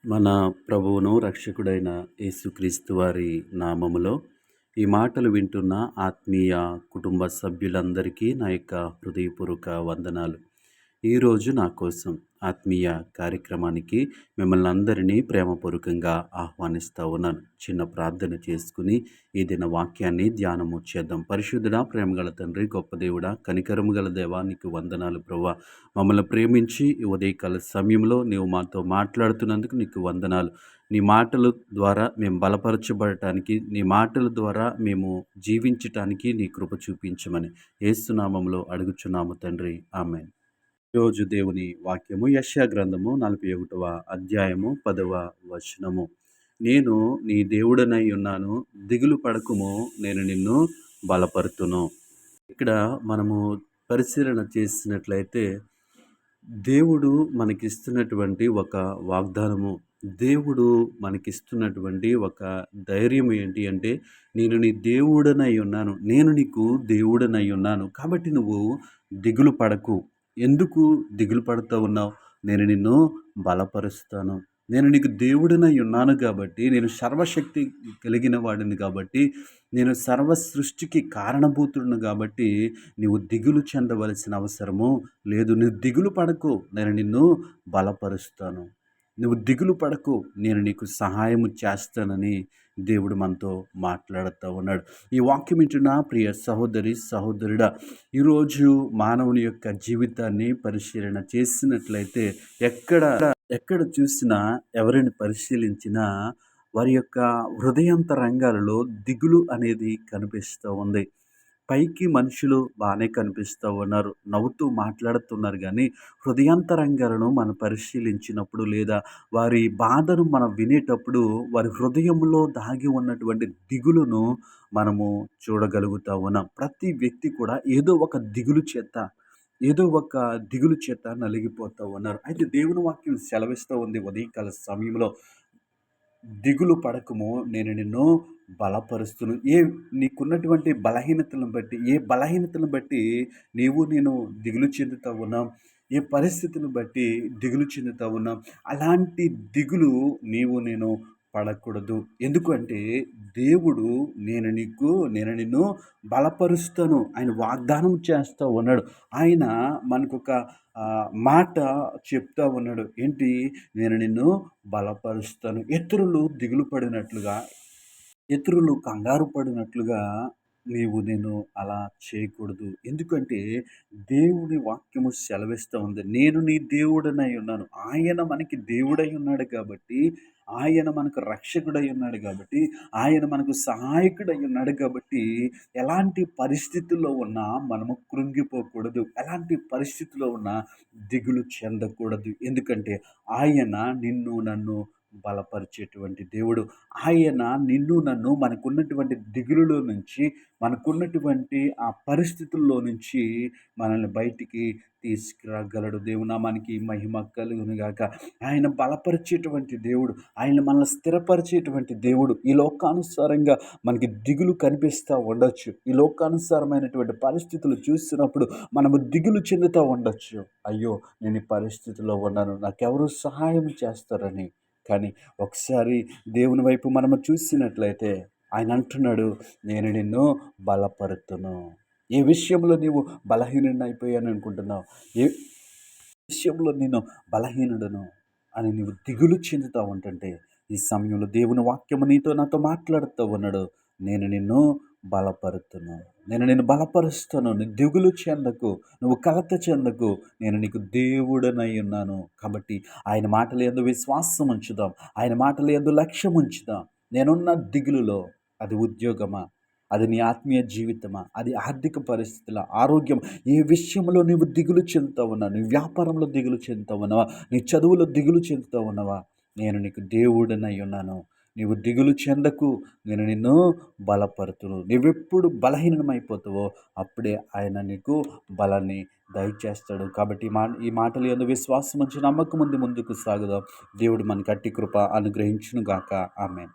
మన ప్రభువును రక్షకుడైన యేసుక్రీస్తు వారి నామములో ఈ మాటలు వింటున్న ఆత్మీయ కుటుంబ సభ్యులందరికీ నా యొక్క హృదయపూర్వక వందనాలు. ఈరోజు నా కోసం ఆత్మీయ కార్యక్రమానికి మిమ్మల్ని అందరినీ ప్రేమపూర్వకంగా ఆహ్వానిస్తూ ఉన్నాను. చిన్న ప్రార్థన చేసుకుని ఈ దిన వాక్యాన్ని ధ్యానము చేద్దాం. పరిశుద్ధుడా, ప్రేమగల తండ్రి, గొప్ప దేవుడా, కనికరము గల దేవా, నీకు వందనాలు ప్రభువా. మమ్మల్ని ప్రేమించి ఈ ఉదయకాల సమయంలో నీవు మాతో మాట్లాడుతున్నందుకు నీకు వందనాలు. నీ మాటల ద్వారా మేము బలపరచబడటానికి, నీ మాటల ద్వారా మేము జీవించటానికి నీ కృప చూపించమని యేసు నామములో అడుగుచున్నాము తండ్రి. ఆమేన్. ఈరోజు దేవుని వాక్యము యెషయా గ్రంథము 41వ అధ్యాయము 10వ వచనము. నేను నీ దేవుడనై ఉన్నాను, దిగులు పడకుము, నేను నిన్ను బలపరుతును. ఇక్కడ మనము పరిశీలన చేసినట్లయితే దేవుడు మనకిస్తున్నటువంటి ఒక వాగ్దానము, దేవుడు మనకిస్తున్నటువంటి ఒక ధైర్యం ఏంటి అంటే, నేను నీ దేవుడనై ఉన్నాను, నేను నీకు దేవుడనై ఉన్నాను, కాబట్టి నువ్వు దిగులు పడకు. ఎందుకు దిగులు పడుతూ ఉన్నావు? నేను నిన్ను బలపరుస్తాను. నేను నీకు దేవుడినై ఉన్నాను కాబట్టి, నేను సర్వశక్తి కలిగిన వాడిని కాబట్టి, నేను సర్వ సృష్టికి కారణభూతుడును కాబట్టి, నీవు దిగులు చెందవలసిన అవసరము లేదు. నువ్వు దిగులు పడకు, నేను నిన్ను బలపరుస్తాను. నువ్వు దిగులు పడకు, నేను నీకు సహాయము చేస్తానని దేవుడు మనతో మాట్లాడుతూ ఉన్నాడు. ఈ వాక్యం వింటున్న ప్రియ సహోదరి, సహోదరుడా, ఈరోజు మానవుని యొక్క జీవితాన్ని పరిశీలన చేసినట్లయితే ఎక్కడ చూసినా, ఎవరిని పరిశీలించినా వారి యొక్క హృదయాంతరంగాలలో దిగులు అనేది కనిపిస్తూ ఉంది. పైకి మనుషులు బాగానే కనిపిస్తూ ఉన్నారు, నవ్వుతూ మాట్లాడుతున్నారు, కానీ హృదయాంతరంగాలను మనం పరిశీలించినప్పుడు, లేదా వారి బాధను మనం వినేటప్పుడు, వారి హృదయంలో దాగి ఉన్నటువంటి దిగులును మనము చూడగలుగుతూ ఉన్నాం. ప్రతి వ్యక్తి కూడా ఏదో ఒక దిగులు చేత నలిగిపోతూ ఉన్నారు. అయితే దేవుని వాక్యం సెలవిస్తూ ఉంది ఉదయకాల సమయంలో, దిగులు పడకము, నేను నిన్ను బలపరుస్తును. నీకున్నటువంటి బలహీనతలను బట్టి నేను దిగులు చెందుతా ఉన్నాం, ఏ పరిస్థితిని బట్టి దిగులు చెందుతా ఉన్నాం, అలాంటి దిగులు నేను పడకూడదు. ఎందుకంటే దేవుడు నేను నిన్ను బలపరుస్తాను, ఆయన వాగ్దానం చేస్తూ ఉన్నాడు. ఆయన మనకొక మాట చెప్తా ఉన్నాడు. ఏంటి? నేను నిన్ను బలపరుస్తాను. ఇతరులు కంగారు పడినట్లుగా నేను అలా చేయకూడదు. ఎందుకంటే దేవుని వాక్యము సెలవిస్తూ ఉంది, నేను నీ దేవుడనై ఉన్నాను. ఆయన మనకి దేవుడై ఉన్నాడు కాబట్టి, ఆయన మనకు రక్షకుడై ఉన్నాడు కాబట్టి, ఆయన మనకు సహాయకుడై ఉన్నాడు కాబట్టి, ఎలాంటి పరిస్థితుల్లో ఉన్నా మనము కృంగిపోకూడదు, ఎలాంటి పరిస్థితిలో ఉన్నా దిగులు చెందకూడదు. ఎందుకంటే ఆయన నన్ను బలపరిచేటువంటి దేవుడు. ఆయన నన్ను మనకున్నటువంటి దిగులులో నుంచి, మనకున్నటువంటి ఆ పరిస్థితుల్లో నుంచి మనల్ని బయటికి తీసుకురాగలడు. దేవునామానికి మహిమ కలుగును గాక. ఆయన బలపరిచేటువంటి దేవుడు, ఆయన మనల్ని స్థిరపరిచేటువంటి దేవుడు. ఈ లోకానుసారంగా మనకి దిగులు కనిపిస్తూ ఉండొచ్చు, ఈ లోకానుసారమైనటువంటి పరిస్థితులు చూసినప్పుడు మనము దిగులు చెందుతూ ఉండొచ్చు. అయ్యో, నేను ఈ పరిస్థితిలో ఉన్నాను, నాకెవరు సహాయం చేస్తారని. కానీ ఒకసారి దేవుని వైపు మనము చూసినట్లయితే ఆయన అంటున్నాడు, నేను నిన్ను బలపరుతును. ఏ విషయంలో నీవు బలహీనుడిని అయిపోయాను అనుకుంటున్నావు? ఏ విషయంలో నేను బలహీనుడను అని నీవు దిగులు చెందుతూ ఉంటుంటే, ఈ సమయంలో దేవుని వాక్యము నాతో మాట్లాడుతూ ఉన్నాడు. నేను నిన్ను బలపరుతును, నేను నిన్ను బలపరుస్తాను. నువ్వు దిగులు చెందకు, నువ్వు కలత చెందకు, నేను నీకు దేవుడనై ఉన్నాను. కాబట్టి ఆయన మాటల యందు విశ్వాసం ఉంచుదాం, ఆయన మాటల యందు లక్ష్యం ఉంచుదాం. నేనున్న దిగులులో, అది ఉద్యోగమా, అది నీ ఆత్మీయ జీవితమా, అది ఆర్థిక పరిస్థితుల, ఆరోగ్యం, ఏ విషయంలో నీవు దిగులు చెందుతూ ఉన్నావు? నీ వ్యాపారంలో దిగులు చెందుతూ ఉన్నావా? నీ చదువులో దిగులు చెందుతూ ఉన్నావా? నేను నీకు దేవుడనై ఉన్నాను, నీవు దిగులు చెందకు, నేను నిన్ను బలపరుతును. నువ్వెప్పుడు బలహీనమైపోతావో అప్పుడే ఆయన నీకు బలాన్ని దయచేస్తాడు. కాబట్టి ఈ మాటలు యందు విశ్వాసం ఉంచి నమ్మకం ముందుకు సాగుదాం. దేవుడు మనకి అట్టి కృప అనుగ్రహించును గాక. ఆమేన్.